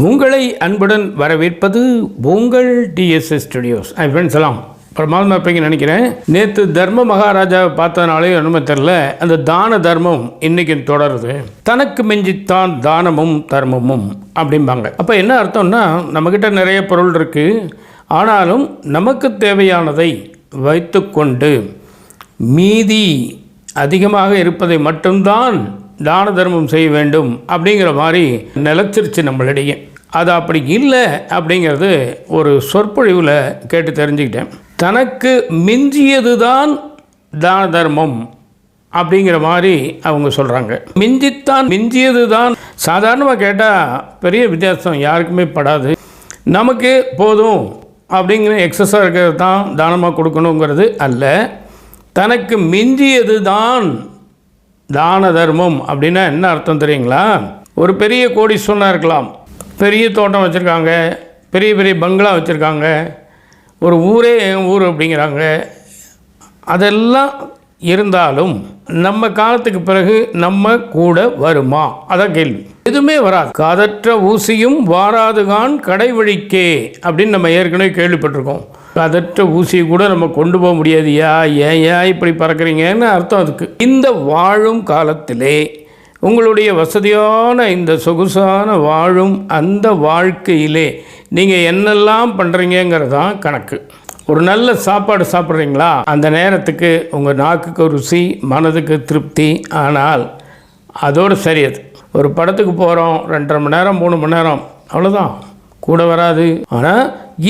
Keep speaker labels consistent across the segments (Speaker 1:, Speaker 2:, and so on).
Speaker 1: உங்களை அன்புடன் வரவேற்பது உங்கள் டிஎஸ்எஸ் ஸ்டுடியோஸ். ஃப்ரெண்ட்ஸ் எல்லாம் பிரமாதமாக இருப்பீங்கன்னு நினைக்கிறேன். நேற்று தர்ம மகாராஜாவை பார்த்ததுனாலே ஒன்றுமே தெரில, அந்த தான தர்மம் இன்றைக்கி தொடருது. தனக்கு மிஞ்சித்தான் தானமும் தர்மமும் அப்படிம்பாங்க. அப்போ என்ன அர்த்தம்னா, நம்மக்கிட்ட நிறைய பொருள் இருக்குது, ஆனாலும் நமக்கு தேவையானதை வைத்து கொண்டு மீதி அதிகமாக இருப்பதை மட்டும்தான் தான தர்மம் செய்ய வேண்டும் அப்படிங்கிற மாதிரி நிலச்சிருச்சு நம்மளிடையே. அது அப்படி இல்லை அப்படிங்கிறது ஒரு சொற்பொழிவில் கேட்டு தெரிஞ்சுக்கிட்டேன். தனக்கு மிஞ்சியது தான் தான தர்மம் அப்படிங்கிற மாதிரி அவங்க சொல்கிறாங்க. மிஞ்சியது தான் சாதாரணமாக கேட்டால் பெரிய வித்தியாசம் யாருக்குமே படாது. நமக்கு போதும் அப்படிங்கிற எக்ஸஸாக இருக்கிறது தான் தானமாக கொடுக்கணுங்கிறது அல்ல. தனக்கு மிஞ்சியது தான் தான தர்மம் அப்படின்னா என்ன அர்த்தம் தெரியுங்களா? ஒரு பெரிய கோடீஸ்வரனாக இருக்கலாம், பெரிய தோட்டம் வச்சுருக்காங்க, பெரிய பெரிய பங்களா வச்சுருக்காங்க, ஒரு ஊரே என் ஊர் அப்படிங்கிறாங்க. அதெல்லாம் இருந்தாலும் நம்ம காலத்துக்கு பிறகு நம்ம கூட வருமா? அதான் கேள்வி. எதுவுமே வராது. காதற்ற ஊசியும் வாராதுகான் கடை வழிக்கே அப்படின்னு நம்ம ஏற்கனவே கேள்விப்பட்டிருக்கோம். காதற்ற ஊசியை கூட நம்ம கொண்டு போக முடியாதுயா, ஏன் இப்படி பறக்கிறீங்கன்னு அர்த்தம் அதுக்கு. இந்த வாழும் காலத்திலே உங்களுடைய வசதியான இந்த சொகுசான வாழும் அந்த வாழ்க்கையிலே நீங்கள் என்னெல்லாம் பண்ணுறீங்கிறது தான் கணக்கு. ஒரு நல்ல சாப்பாடு சாப்பிட்றீங்களா, அந்த நேரத்துக்கு உங்கள் நாக்குக்கு ருசி, மனதுக்கு திருப்தி. ஆனால் அதோடு சரி. அது ஒரு படத்துக்கு போகிறோம், 2.5 மணி நேரம் 3 மணி நேரம், அவ்வளோதான், கூட வராது. ஆனால்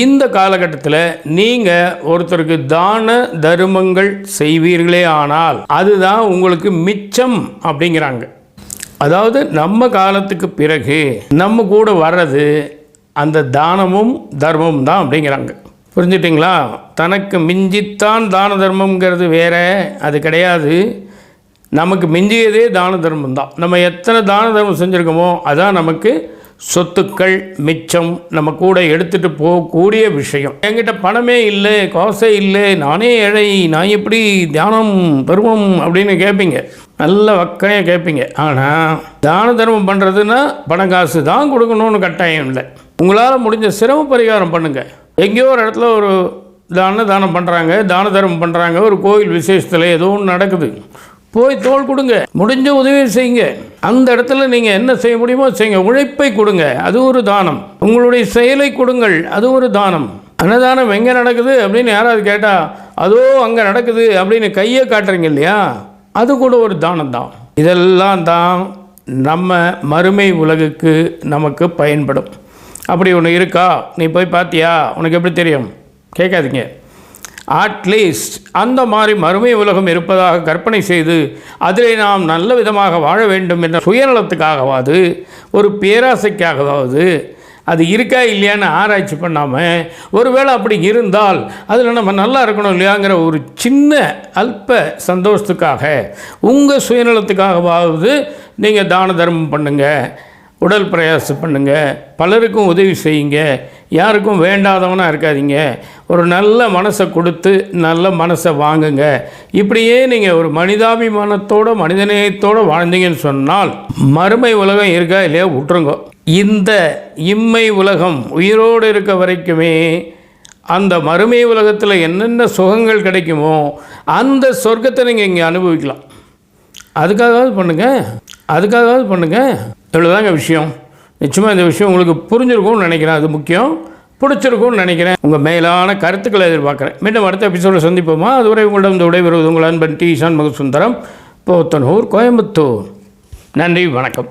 Speaker 1: இந்த காலகட்டத்தில் நீங்கள் ஒருத்தருக்கு தான தர்மங்கள் செய்வீர்களே ஆனால் அதுதான் உங்களுக்கு மிச்சம் அப்படிங்கிறாங்க. அதாவது நம்ம காலத்துக்கு பிறகு நம்ம கூட வர்றது அந்த தானமும் தர்மமும் தான் அப்படிங்கிறாங்க. புரிஞ்சுட்டிங்களா? தனக்கு மிஞ்சித்தான் தான தர்மங்கிறது வேற, அது கிடையாது. நமக்கு மிஞ்சியதே தான தர்மம் தான். நம்ம எத்தனை தான தர்மம் செஞ்சுருக்கோமோ அதான் நமக்கு சொத்துக்கள் மிச்சம், நம்ம கூட எடுத்துகிட்டு போகக்கூடிய விஷயம். என்கிட்ட பணமே இல்லை, காசே இல்லை, நானே ஏழை, நான் எப்படி தானம் தர்மம் அப்படின்னு கேட்பீங்க, நல்ல வக்கனையாக கேட்பீங்க. ஆனால் தான தர்மம் பண்ணுறதுன்னா பணம் காசு தான் கொடுக்கணும்னு கட்டாயம் இல்லை. உங்களால் முடிஞ்ச சிரம பரிகாரம் பண்ணுங்கள். எங்கேயோ ஒரு இடத்துல ஒரு தானம் பண்ணுறாங்க, தான தர்மம் பண்ணுறாங்க, ஒரு கோயில் விசேஷத்தில் ஏதோ ஒன்று நடக்குது, போய் தோள் கொடுங்க, முடிஞ்ச உதவி செய்யுங்க. அந்த இடத்துல நீங்கள் என்ன செய்ய முடியுமோ செய்யுங்க. உழைப்பை கொடுங்க, அது ஒரு தானம். உங்களுடைய செயலை கொடுங்கள், அது ஒரு தானம். அன்னதானம் எங்கே நடக்குது அப்படின்னு யாராவது கேட்டால் அதோ அங்கே நடக்குது அப்படின்னு கையை காட்டுறீங்க இல்லையா, அது கூட ஒரு தானம் தான். இதெல்லாம் தான் நம்ம மறுமை உலகுக்கு நமக்கு பயன்படும். அப்படி ஒன்று இருக்கா, நீ போய் பார்த்தியா, உனக்கு எப்படி தெரியும்? கேட்காதீங்க. அட்லீஸ்ட் அந்த மாதிரி மறுமை உலகம் இருப்பதாக கற்பனை செய்து அதில் நாம் நல்ல விதமாக வாழ வேண்டும் என்ற சுயநலத்துக்காகவாது, ஒரு பேராசைக்காகவாவது அது இருக்கா இல்லையான்னு ஆராய்ச்சி பண்ணாமல், ஒருவேளை அப்படி இருந்தால் அதில் நம்ம நல்லா இருக்கணும் இல்லையாங்கிற ஒரு சின்ன அல்ப சந்தோஷத்துக்காக, உங்கள் சுயநலத்துக்காகவாவது நீங்கள் தான தர்மம் பண்ணுங்கள், உடல் பிரயாசம் பண்ணுங்கள், பலருக்கும் உதவி செய்யுங்க, யாருக்கும் வேண்டாதவனாக இருக்காதீங்க, ஒரு நல்ல மனசை கொடுத்து நல்ல மனசை வாங்குங்க. இப்படியே நீங்கள் ஒரு மனிதாபிமானத்தோடு மனிதநேயத்தோடு வாழ்ந்தீங்கன்னு சொன்னால் மறுமை உலகம் இருக்கா இல்லையா விட்டுருங்க. இந்த இம்மை உலகம் உயிரோடு இருக்க வரைக்குமே அந்த மறுமை உலகத்தில் என்னென்ன சுகங்கள் கிடைக்குமோ அந்த சொர்க்கத்தை நீங்கள் இங்கே அனுபவிக்கலாம். அதுக்காகவாவது பண்ணுங்கள். இவ்வளோதாங்க விஷயம். நிச்சயமாக இந்த விஷயம் உங்களுக்கு புரிஞ்சிருக்கும்னு நினைக்கிறேன். அது முக்கியம், பிடிச்சிருக்கும்னு நினைக்கிறேன். உங்கள் மேலான கருத்துக்களை எதிர்பார்க்குறேன். மீண்டும் அடுத்த எபிசோடில் சந்திப்போமா? அதுவரை உங்களிடம் இந்த விடைபெறுவது உங்கள் அன்பன் டி. சண்முகசுந்தரம், போத்தனூர், கோயம்புத்தூர். நன்றி, வணக்கம்.